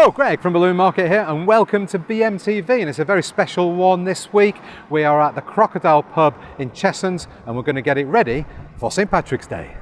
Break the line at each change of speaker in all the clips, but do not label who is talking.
Hello, Greg from Balloon Market here, and welcome to BMTV, and it's a very special one this week. We are at the Crocodile Pub in Cheshunt, and we're going to get it ready for St. Patrick's Day.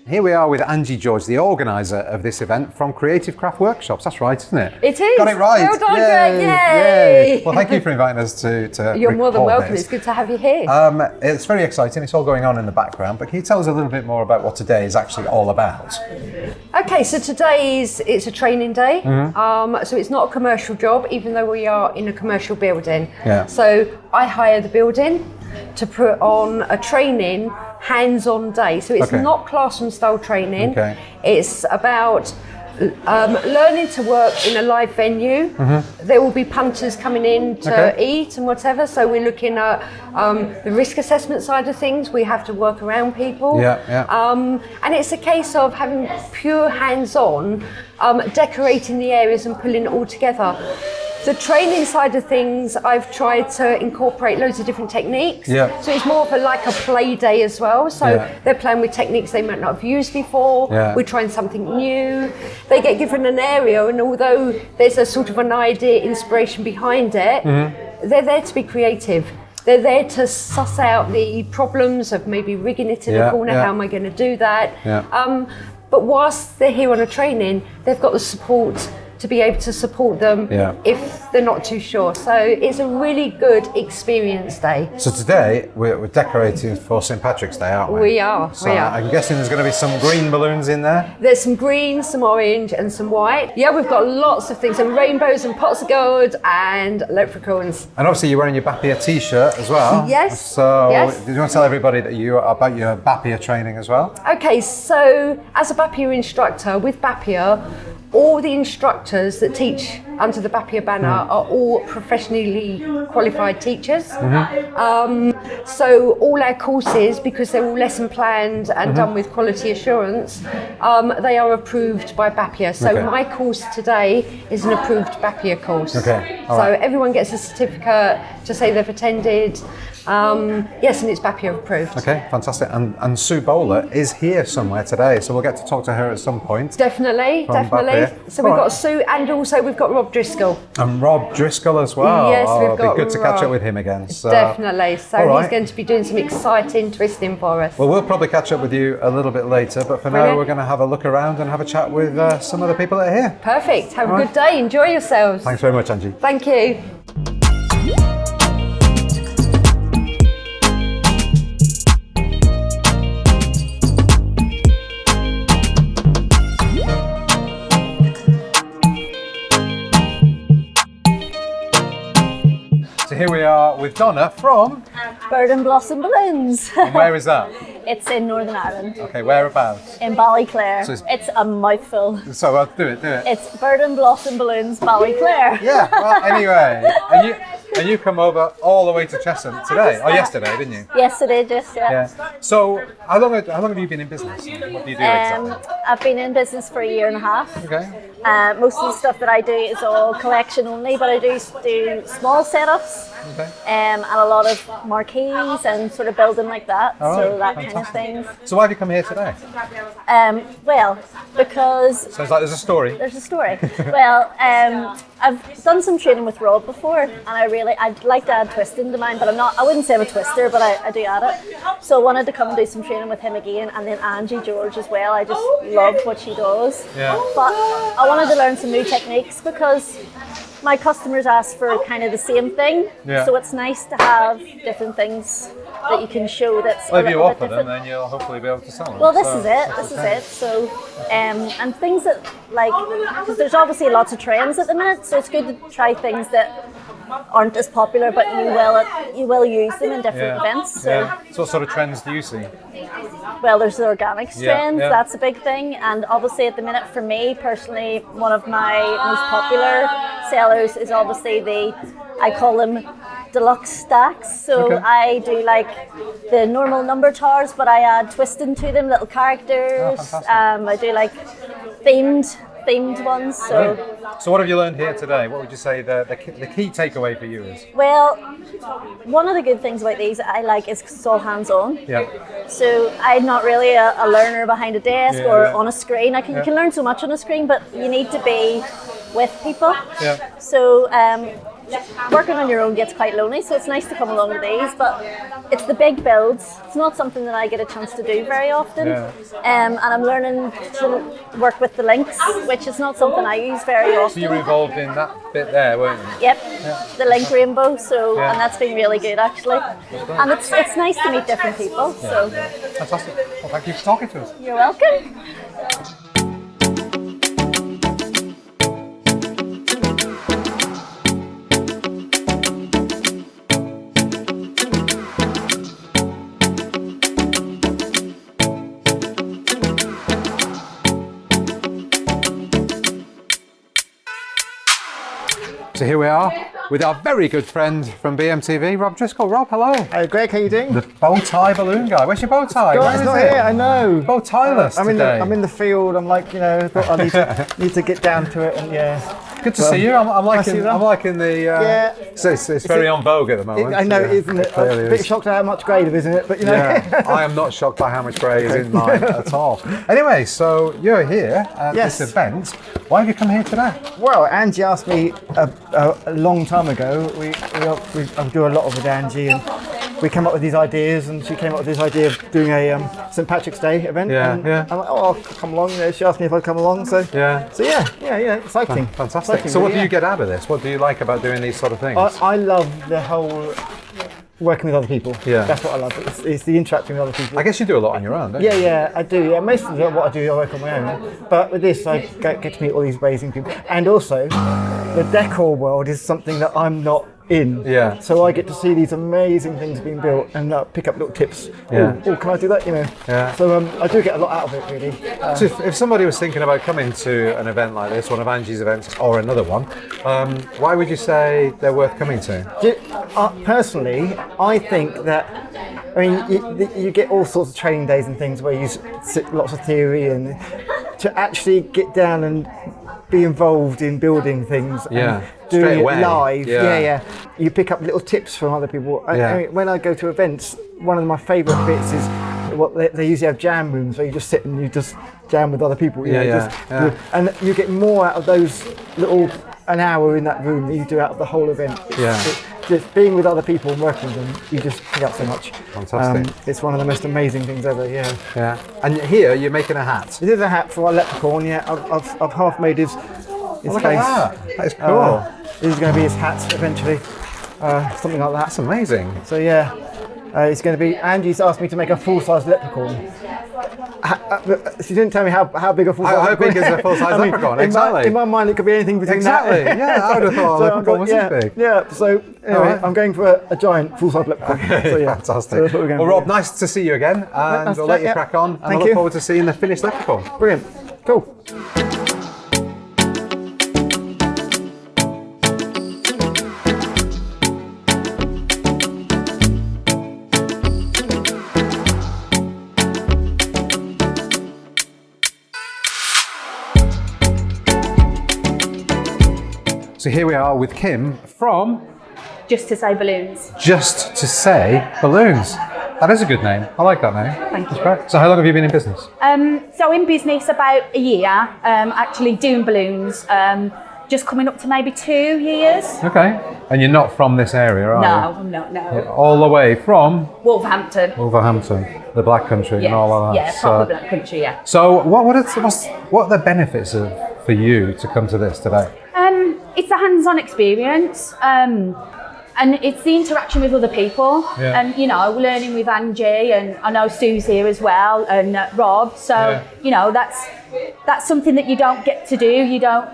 Here we are with Angie George, the organiser of this event from Creative Craft Workshops. That's right, isn't it?
It is.
Got it right.
Well done,
Greg.
Yay.
Well, thank you for inviting us to
You're more than welcome.
this.
It's good to have you here.
It's very exciting. It's all going on in the background, but can you tell us a little bit more about what today is actually all about?
Okay, so it's a training day. Mm-hmm. So it's not a commercial job, even though we are in a commercial building.
Yeah.
So I hire the building to put on a training hands-on day. So it's not classroom style training. Okay. It's about learning to work in a live venue. Mm-hmm. There will be punters coming in to eat and whatever. So we're looking at the risk assessment side of things. We have to work around people. And it's a case of having pure hands-on, decorating the areas and pulling it all together. The training side of things, I've tried to incorporate loads of different techniques. Yeah. So it's more of like a play day as well. So they're playing with techniques they might not have used before. Yeah. We're trying something new. They get given an area, and although there's a sort of an idea, inspiration behind it, they're there to be creative. They're there to suss out the problems of maybe rigging it in a corner. How am I going to do that? Yeah. But whilst they're here on a training, they've got the support to be able to support them if they're not too sure. So it's a really good experience day.
So today we're decorating for St. Patrick's Day, aren't we?
We are.
I'm guessing there's going to be some green balloons in there?
There's some green, some orange and some white. Yeah, we've got lots of things, and rainbows and pots of gold and leprechauns.
And obviously you're wearing your BAPIA t-shirt as well.
Yes.
So do you want to tell everybody about your BAPIA training as well?
Okay, so as a BAPIA instructor with BAPIA, all the instructors that teach under the BAPIA banner are all professionally qualified teachers. Mm-hmm. So all our courses, because they're all lesson planned and done with quality assurance, they are approved by BAPIA. So my course today is an approved BAPIA course. Okay. So everyone gets a certificate to say they've attended. Yes, and it's BAPIA approved. Okay,
fantastic. And Sue Bowler is here somewhere today, so we'll get to talk to her at some point.
Definitely. BAPIA. So we've got Sue, and also we've got Rob Driscoll.
And Rob Driscoll as well.
Yes, we've got
It'll be good to catch up with him again. So.
Definitely. So he's going to be doing some exciting twisting for us.
Well, we'll probably catch up with you a little bit later, but for now we're going to have a look around and have a chat with some of the people that are here.
Perfect. Have a good day. Enjoy yourselves.
Thanks very much, Angie.
Thank you.
So here we are with Donna from
Bird and Blossom Balloons.
And where is that?
It's in Northern Ireland.
Okay, whereabouts?
In Ballyclare. So it's a mouthful.
So do it.
It's Bird and Blossom Balloons, Ballyclare.
Yeah, well, anyway. And you come over all the way to Cheshunt today, or yesterday, didn't you?
Yesterday, just, yeah.
So how long have you been in business? What do you do exactly?
I've been in business for 1.5 years.
Okay.
Most of the stuff that I do is all collection only, but I do small setups. Okay. And a lot of marquees and sort of building like that, so that kind of thing.
So why have you come here today?
Well, because...
Sounds like there's a story.
There's a story. Well, I've done some training with Rob before, and I'd like to add twisting to mine, but I wouldn't say I'm a twister, but I do add it. So I wanted to come and do some training with him again, and then Angie George as well. I just love what she does. Yeah. But I wanted to learn some new techniques because my customers ask for kind of the same thing. Yeah. So it's nice to have different things that you can show that's
well, if you offer them, then you'll hopefully be able to sell them.
Well, this is it. So, and things that, like, because there's obviously lots of trends at the minute, so it's good to try things that aren't as popular, but you will use them in different events. So.
So what sort of trends do you see?
Well, there's the organic trends,
that's
a big thing, and obviously at the minute for me personally, one of my most popular sellers is obviously I call them deluxe stacks. So I do like the normal number towers, but I add twisting to them, little characters. I do like themed ones.
So what have you learned here today? What would you say the key takeaway for you is?
Well, one of the good things about these I like is it's all hands-on. Yeah. So I'm not really a learner behind a desk or on a screen. You can learn so much on a screen, but you need to be with people. Yeah. So working on your own gets quite lonely, so it's nice to come along to these, but it's the big builds. It's not something that I get a chance to do very often. And I'm learning to work with the links, which is not something I use very often.
So you were involved in that bit there, weren't you?
Yep, the link rainbow, and that's been really good actually. And it's nice to meet different people. So.
Fantastic. Well, thank you for talking to us.
You're welcome.
So here we are with our very good friend from BMTV, Rob Driscoll. Rob, hello.
Hey Greg, how you doing?
The bow tie balloon guy. Where's your bow tie?
God, it's not here, I know.
Bow tie-less today.
I'm in the field. I'm like, thought I need to get down to it, and
Good to see you. I'm liking the. It's very on vogue at the moment.
I know, isn't it? I'm a bit shocked at how much grey there is in it, but
I am not shocked by how much grey is in mine at all. Anyway, so you're here at this event. Why have you come here today?
Well, Angie asked me a long time ago. I do a lot with Angie, and we came up with these ideas, and she came up with this idea of doing a St. Patrick's Day event. I'm like, I'll come along. She asked me if I'd come along, so exciting.
Fantastic. So what do you get out of this? What do you like about doing these sort of things?
I love the whole working with other people. That's what I love. It's the interacting with other people.
I guess you do a lot on your own, don't you?
Yeah, I do. Yeah, most of what I do, I work on my own. But with this, I get to meet all these amazing people. And also, the decor world is something that I'm not in. So I get to see these amazing things being built and pick up little tips. Oh, can I do that? So I do get a lot out of it, really.
So if somebody was thinking about coming to an event like this, one of Angie's events or another one, why would you say they're worth coming to?
Personally, I think that, you get all sorts of training days and things where you sit lots of theory, and to actually get down and be involved in building things and doing it live. You pick up little tips from other people. When I go to events, one of my favourite bits is what they usually have jam rooms where you just sit and you just jam with other people. And you get more out of those little an hour in that room than you do out of the whole event. Just being with other people and working with them, you just pick up so much.
Fantastic.
It's one of the most amazing things ever.
And here you're making a hat.
This is a hat for our leprechaun. I've half made his face.
That is cool.
This is going to be his hat eventually, something like that.
That's amazing.
So it's going to be. Angie's asked me to make a full-size leprechaun. She didn't tell me how big a full-size.
How big is a full-size leprechaun? Exactly.
In my mind, it could be anything between that.
I would have thought a leprechaun was this big.
So anyway, I'm going for a giant full-size leprechaun.
Fantastic.
So
well, Rob, nice to see you again, and we'll let you crack on. And I look forward to seeing the finished leprechaun.
Brilliant. Cool.
So here we are with Kim from
Just to Say Balloons.
Just to Say Balloons. That is a good name. I like that name.
Thank you.
Great. So how long have you been in business?
So in business about a year, actually doing balloons, just coming up to maybe 2 years.
Okay. And you're not from this area, are you?
No.
You're all the way from?
Wolverhampton,
the Black Country and all of that.
Yeah, proper Black Country,
So what are the benefits for you to come to this today?
It's a hands-on experience. And it's the interaction with other people, and learning with Angie, and I know Suzie here as well, and Rob. So that's something that you don't get to do. You don't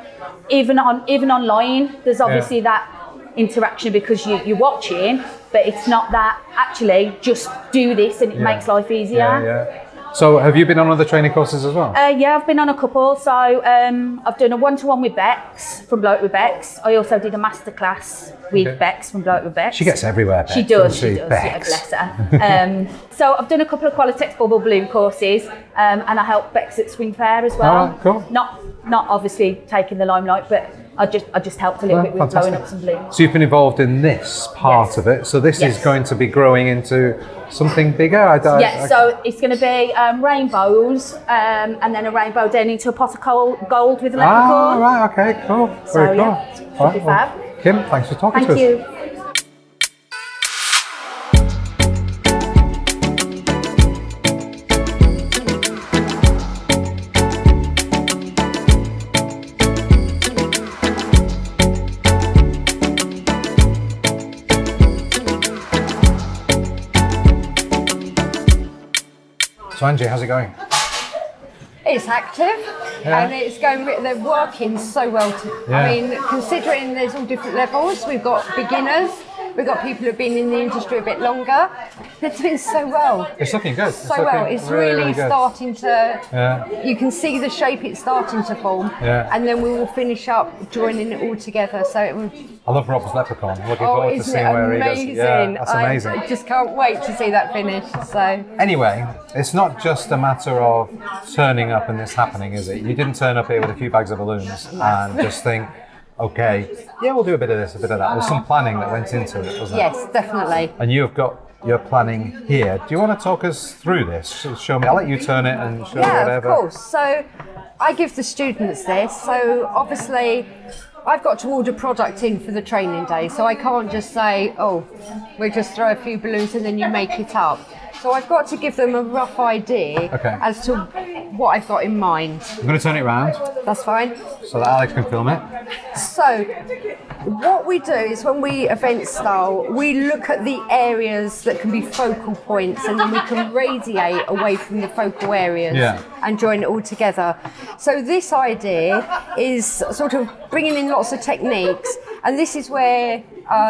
even online. There's obviously that interaction because you're watching, but it's not that actually just do this and it makes life easier.
Yeah. So have you been on other training courses as well?
Yeah, I've been on a couple. So I've done a one-to-one with Bex from Bloke with Bex. I also did a masterclass with Bex from Bloke with Bex.
She gets everywhere, Bex.
She does.
Bex.
Yeah, bless her. So I've done a couple of Qualitex bubble balloon courses, and I helped Bex at Swing Fair as well.
All right, cool.
Not obviously taking the limelight, but I just helped a little bit with blowing up some balloons.
So you've been involved in this part of it. So this is going to be growing into something bigger.
So it's going to be rainbows, and then a rainbow down into a pot of gold with a leprechaun.
Right, okay, cool. Very cool.
Should be fab.
Kim, thanks for talking to us.
Thank you.
So Angie, how's it going?
It's active and it's going. They're working so well. I mean, considering there's all different levels, we've got beginners, we've got people who've been in the industry a bit longer. They're doing so well.
It's looking good.
It's really
good.
starting to. You can see the shape it's starting to form, and then we will finish up joining it all together. So it will.
I love Rob's leprechaun. I'm looking forward to seeing where he does. Yeah, that's amazing.
I just can't wait to see that finished. So
anyway, it's not just a matter of turning up and this happening, is it? You didn't turn up here with a few bags of balloons and just think, okay, we'll do a bit of this, a bit of that. There's some planning that went into it, wasn't there?
Yes, definitely.
And you've got your planning here. Do you want to talk us through this? Show me. I'll let you turn it and show me whatever.
Yeah, of course. So I give the students this. So obviously, I've got to order product in for the training day, so I can't just say, we'll just throw a few balloons and then you make it up. So I've got to give them a rough idea as to what I've got in mind.
I'm going to turn it around.
That's fine.
So that Alex can film it.
So what we do is when we event style, we look at the areas that can be focal points and then we can radiate away from the focal areas and join it all together. So this idea is sort of bringing in lots of techniques, and this is where,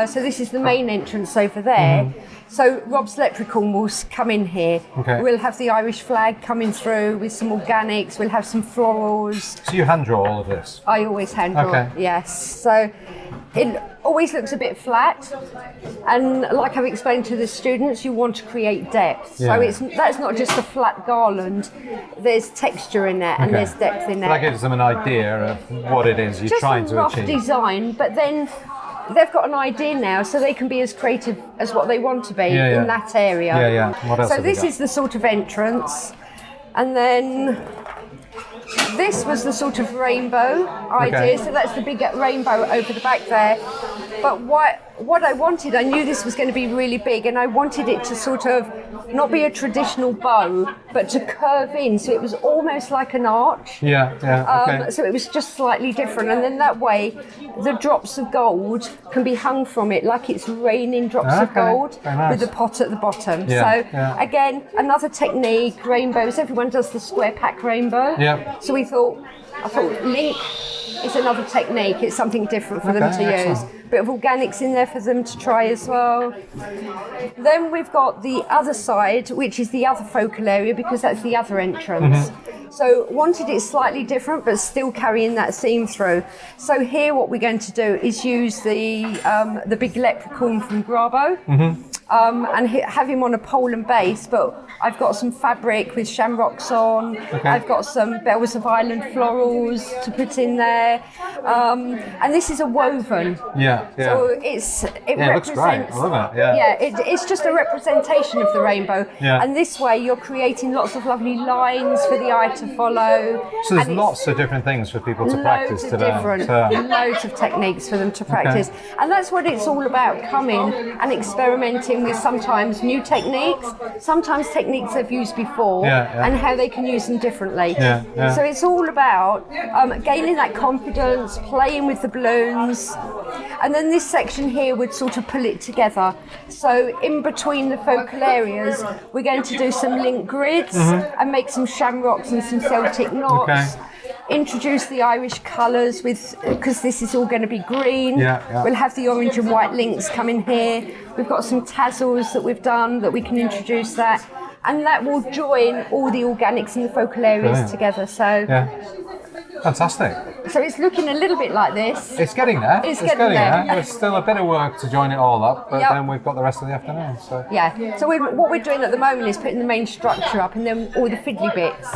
so this is the main entrance over there. So Rob's leprechaun will come in here. We'll have the Irish flag coming through with some organics. We'll have some florals.
So you hand draw all of this?
I always hand draw, yes. So it always looks a bit flat. And like I've explained to the students, you want to create depth. So that's not just a flat garland. There's texture in there and there's depth in there.
That gives them an idea of what it is you're trying to achieve.
Just a rough design, but then they've got an idea now, so they can be as creative as what they want to be in that area.
What else
so this is the sort of entrance, and then this was the sort of rainbow idea. So that's the big rainbow over the back there. But what I wanted, I knew this was going to be really big, and I wanted it to sort of not be a traditional bow, but to curve in, so it was almost like an arch. So it was just slightly different, and then that way the drops of gold can be hung from it like it's raining drops of gold with the pot at the bottom. Again, another technique, rainbows, everyone does the square pack rainbow. So I thought link is another technique, it's something different for them to use. Bit of organics in there for them to try as well. Then we've got the other side, which is the other focal area, because that's the other entrance. So wanted it slightly different, but still carrying that theme through. So here what we're going to do is use the big leprechaun from Grabo, and have him on a pole and base, but I've got some fabric with shamrocks on. I've got some Bells of Ireland florals to put in there. And this is a woven. So it represents,
looks great. I love it.
It's just a representation of the rainbow. And this way you're creating lots of lovely lines for the eye to follow.
So there's lots of different things for people to practice today.
Loads of techniques for them to practice. And that's what it's all about, coming and experimenting with sometimes new techniques, sometimes techniques they've used before, and how they can use them differently. So it's all about gaining that confidence, playing with the balloons, and then this section here would sort of pull it together. So in between the focal areas, we're going to do some link grids and make some shamrocks and some Celtic knots. introduce the Irish colours because this is all going to be green.
Yeah.
We'll have the orange and white links coming here. We've got some tassels that we've done that we can introduce that. And that will join all the organics and the focal areas together. So,
fantastic.
So it's looking a little bit like this.
It's getting there.
It's getting there.
There's still a bit of work to join it all up, but then we've got the rest of the afternoon. So
So what we're doing at the moment is putting the main structure up, and then all the fiddly bits.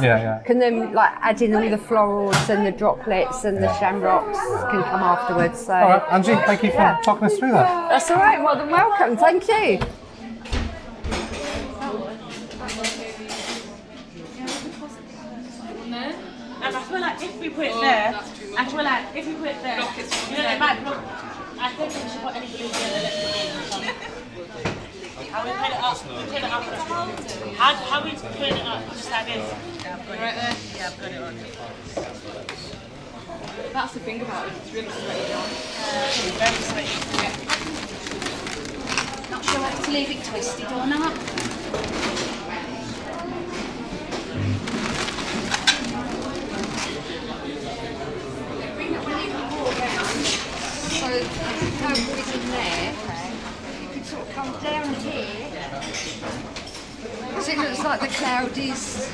Can then like add in all the florals and the droplets and the shamrocks can come afterwards. So.
All right, Angie, thank you for talking us through that.
That's all right. More than welcome. Thank you.
And I feel like if we put it there, you know, it might block. I think we should put any blue there and let it in. How we put it up? We put it up. How we put it up? Just like this. Right there? Yeah, I've got it on.
That's the thing about it, it's really sweaty on.
Very sweaty.
Not sure whether to leave it twisted or not.
So the cloud is in there. You can sort of come down here. So it looks like the cloud is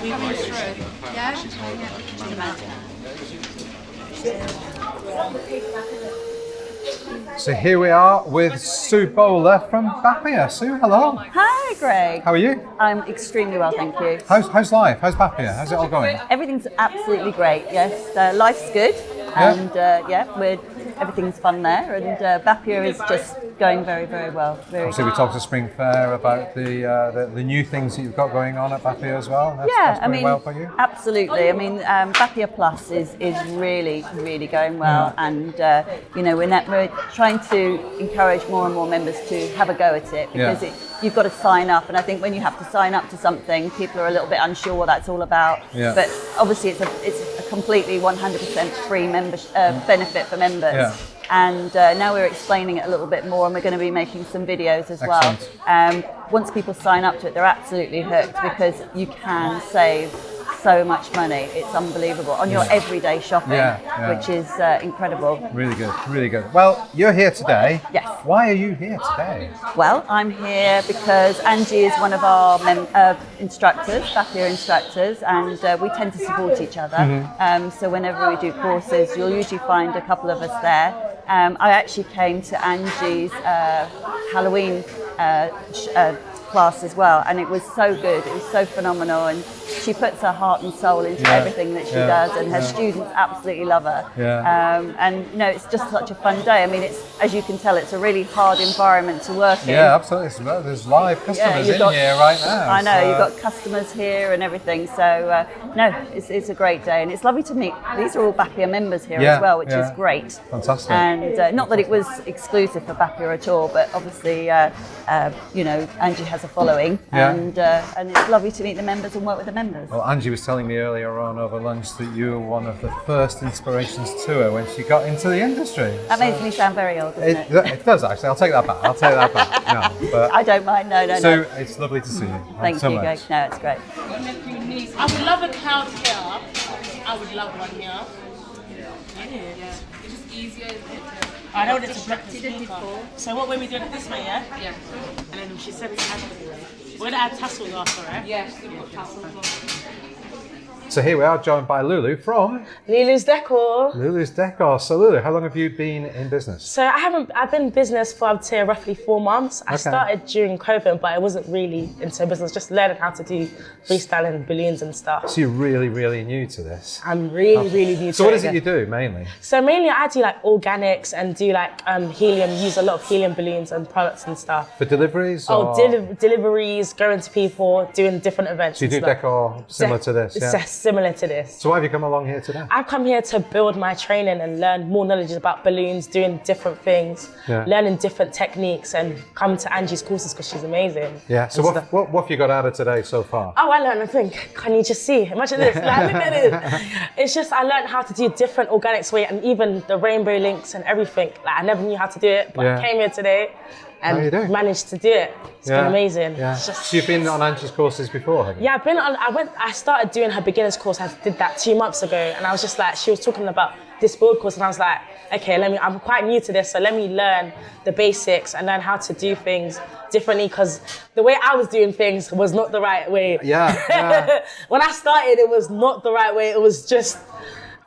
coming through. Yeah?
So here we are with Sue Bowler from BAPIA. Sue, hello.
Hi, Greg.
How are you?
I'm extremely well, thank you.
How's life? How's BAPIA? How's it all going?
Everything's absolutely great, yes. Life's good. And everything's fun there. And BAPIA is just going very, very well.
Obviously, we talked to Spring Fair about the new things that you've got going on at BAPIA as well. That's going well for you?
Absolutely. I mean, BAPIA Plus is really, really going well. And, we're trying to encourage more and more members to have a go at it because you've got to sign up. And I think when you have to sign up to something, people are a little bit unsure what that's all about. Yeah. But obviously, it's a completely 100% free benefit for members. Yeah. And now we're explaining it a little bit more, and we're going to be making some videos as well. Once people sign up to it, they're absolutely hooked because you can save so much money. It's unbelievable on your everyday shopping, which is incredible.
Really good, really good. Well, you're here today.
Yes.
Why are you here today?
Well, I'm here because Angie is one of our instructors, BAPIA instructors, and we tend to support each other. Mm-hmm. So whenever we do courses, you'll usually find a couple of us there. I actually came to Angie's Halloween class as well, and it was so good. It was so phenomenal, and she puts her heart and soul into everything that she does, and her students absolutely love her. And it's just such a fun day. I mean, it's, as you can tell, it's a really hard environment to work in.
Yeah, absolutely. There's live customers in here right now.
I know, you've got customers here and everything. So it's a great day, and it's lovely to meet. These are all BAPIA members here as well, which is great.
Fantastic.
And not that it was exclusive for BAPIA at all, but obviously, Angie has a following, and it's lovely to meet the members and work with the members.
Well, Angie was telling me earlier on over lunch that you were one of the first inspirations to her when she got into the industry.
That makes me sound very old, doesn't it?
It does, actually. I'll take that back. No, but
I don't mind. No.
So it's lovely to see you.
Thank you, Greg. No, it's great.
I would love a cloud here. I would love one here.
It's just easier, isn't it?
I know it's a black speaker. So what when we do it this way, yeah?
Yeah.
And then she said it's add. We're gonna add tassels after, right?
Yeah, we've got tassels on.
So here we are, joined by Lulu from
Lilys Decor.
Lilys Decor. So Lulu, how long have you been in business?
So I've been in business for, I would say, roughly 4 months. I started during COVID, but I wasn't really into business, just learning how to do freestyling, balloons and stuff.
So you're really, really new to this.
I'm really new to it.
So what is it you do mainly?
So mainly I do like organics and do like helium, use a lot of helium balloons and products and stuff.
For deliveries?
Deliveries, going to people, doing different events.
So you do decor similar to this, yeah?
Similar to this.
So why have you come along here today?
I've come here to build my training and learn more knowledge about balloons, doing different things, learning different techniques, and come to Angie's courses because she's amazing.
Yeah, so what have you got out of today so far?
Oh, I learned a thing. Can you just see? Imagine this. Like, look at this. It's just I learned how to do different organics way and even the rainbow links and everything. Like I never knew how to do it, but I came here today
How you doing?
managed to do it. It's been amazing.
Yeah.
It's just-
So you've been on Angie's courses before, have you?
Yeah, I started doing her beginner's course. I did that 2 months ago, and I was just like, she was talking about this build course, and I was like, okay, I'm quite new to this, so let me learn the basics and learn how to do things differently, because the way I was doing things was not the right way.
Yeah.
When I started, it was not the right way. It was just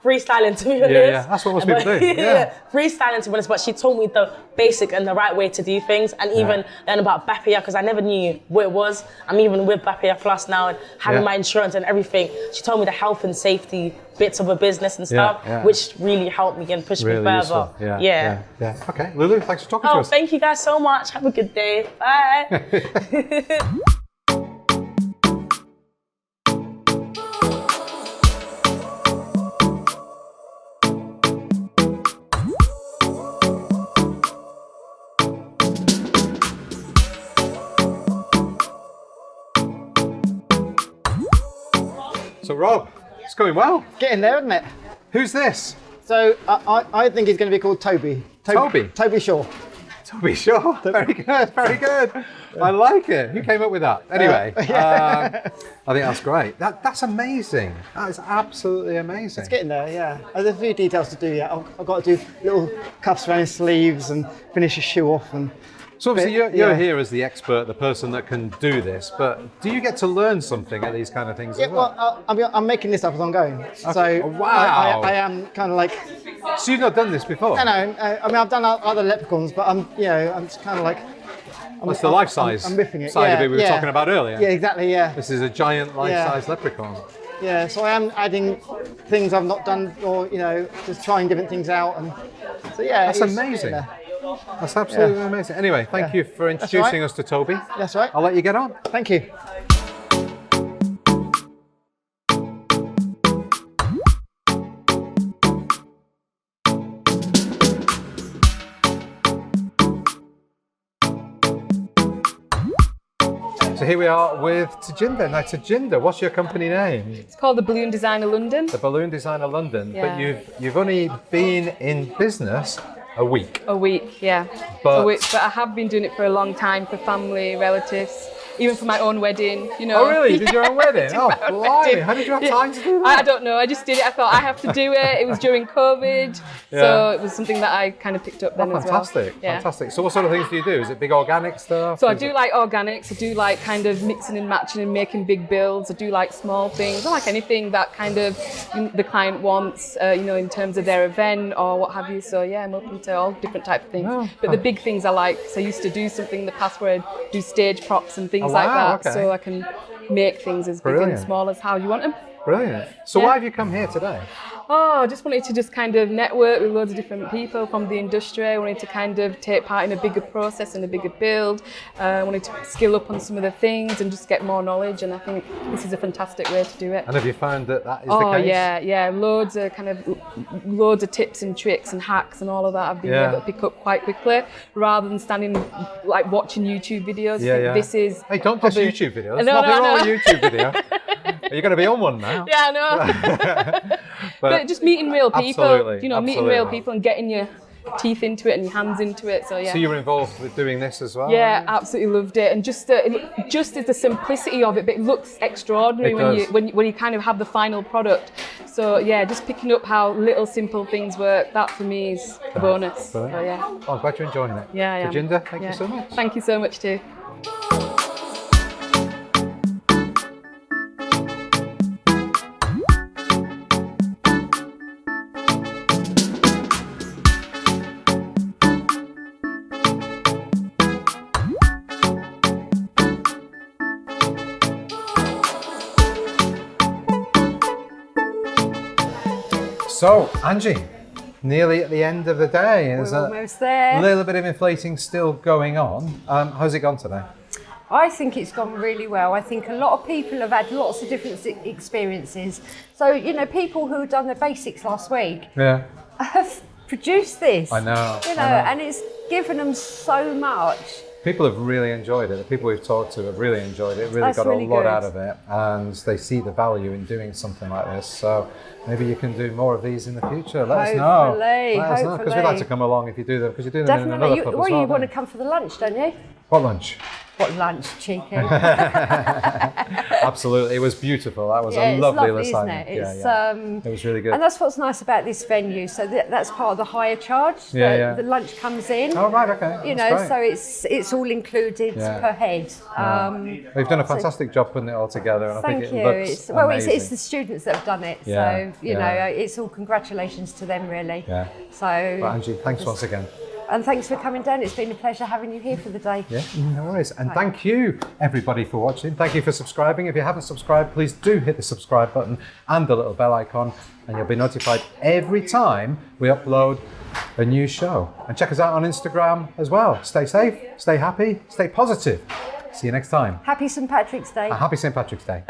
freestyling, to be honest.
Yeah, that's what most people do. Yeah.
Freestyling, to be honest, but she told me the basic and the right way to do things, and even learn about BAPIA, because I never knew what it was. I'm even with BAPIA Plus now and having my insurance and everything. She told me the health and safety bits of a business and stuff, which really helped me and pushed me further.
Useful. Yeah. Okay, Lulu, thanks for talking to us.
Thank you guys so much. Have a good day. Bye.
So Rob, it's going well.
Getting there, isn't it?
Who's this?
So I think he's going to be called Toby.
Toby?
Toby Shaw.
Toby Shaw. Very good, very good. I like it. Who came up with that? Anyway, I think that's great. That's amazing. That is absolutely amazing.
It's getting there, yeah. There's a few details to do yet. I've got to do little cuffs around his sleeves and finish his shoe off. And
So obviously you're here as the expert, the person that can do this, but do you get to learn something at these kind of things as well?
Well, I'm making this up as I'm going. So
wow.
I am kind of like...
So you've not done this before?
No, I mean, I've done other leprechauns, but I'm just kind of like...
That's the life-size
I'm riffing it.
side of it we were talking about earlier.
Yeah, exactly, yeah.
This is a giant life-size leprechaun.
Yeah, so I am adding things I've not done, or, just trying different things out. And so, yeah.
That's amazing. That's absolutely amazing. Anyway, thank you for introducing us to Toby.
That's right.
I'll let you get on.
Thank you.
So here we are with Tejinder. Now, Tejinder, what's your company name?
It's called the Balloon Designer London.
The Balloon Designer London.
Yeah.
But you've only been in business a week.
A week, yeah.
But
I have been doing it for a long time for family, relatives, even for my own wedding,
Oh, really? You did your own wedding? Oh, blimey. How did you have time to do that?
I don't know. I just did it. I thought I have to do it. It was during COVID. So it was something that I kind of picked up then as well.
Fantastic. So what sort of things do you do? Is it big organic stuff?
So I do like organics. I do like kind of mixing and matching and making big builds. I do like small things. I like anything that kind of the client wants, in terms of their event or what have you. So yeah, I'm open to all different types of things. But the big things I like. So I used to do something in the past where I'd do stage props and things like that.
Okay.
So I can make things as big and small as how you want them.
Brilliant. So why have you come here today?
I just wanted to just kind of network with loads of different people from the industry. I wanted to kind of take part in a bigger process and a bigger build. I wanted to skill up on some of the things and just get more knowledge, and I think this is a fantastic way to do it.
And have you found that is the case?
Yeah, loads of tips and tricks and hacks and all of that I've been able to pick up quite quickly, rather than standing like watching YouTube videos. This is
don't just YouTube videos.
No,
Nothing wrong with YouTube video. You're going to be on one now.
Yeah, I know. but just meeting real people, meeting real people and getting your teeth into it and your hands into it. So yeah.
So you were involved with doing this as well?
Yeah, absolutely loved it, and just as the simplicity of it, but it looks extraordinary when you kind of have the final product. So yeah, just picking up how little simple things work. That for me is a bonus. So yeah.
Oh, I'm glad you're enjoying it.
Yeah, I am.
Tejinder, thank you so much.
Thank you so much too.
So, Angie, nearly at the end of the day.
We're almost there.
A little bit of inflating still going on. How's it gone today?
I think it's gone really well. I think a lot of people have had lots of different experiences. So, people who had done the basics last week have produced this.
I know.
And it's given them so much.
People have really enjoyed it. The people we've talked to have really enjoyed it, really
That's
got
really
a lot
good.
out of it, and they see the value in doing something like this. So maybe you can do more of these in the future. Let us know. Let us know, because we'd like to come along if you do them, because you do them in another
Definitely.
pub
Well,
as well.
you want to
don't
come for the lunch, don't you?
What lunch?
What lunch, cheeky?
Absolutely, it was beautiful. That was
Yeah,
a
it's
lovely
lovely, isn't
assignment.
it? It's,
It was really good.
And that's what's nice about this venue. So that's part of the hire charge. The lunch comes in.
Oh right, okay.
You
That's
know,
great.
so it's all included per head.
We've done a fantastic job putting it all together, and I
Thank
think
you.
it looks amazing.
It's the students that have done it.
Yeah,
So you know,
yeah.
it's all congratulations to them, really.
Yeah.
So.
Well, Angie, thanks once again.
And thanks for coming down. It's been a pleasure having you here for the day.
Yeah, no worries. And thank you, everybody, for watching. Thank you for subscribing. If you haven't subscribed, please do hit the subscribe button and the little bell icon, and you'll be notified every time we upload a new show. And check us out on Instagram as well. Stay safe, stay happy, stay positive. See you next time.
Happy St. Patrick's Day.
And happy St. Patrick's Day.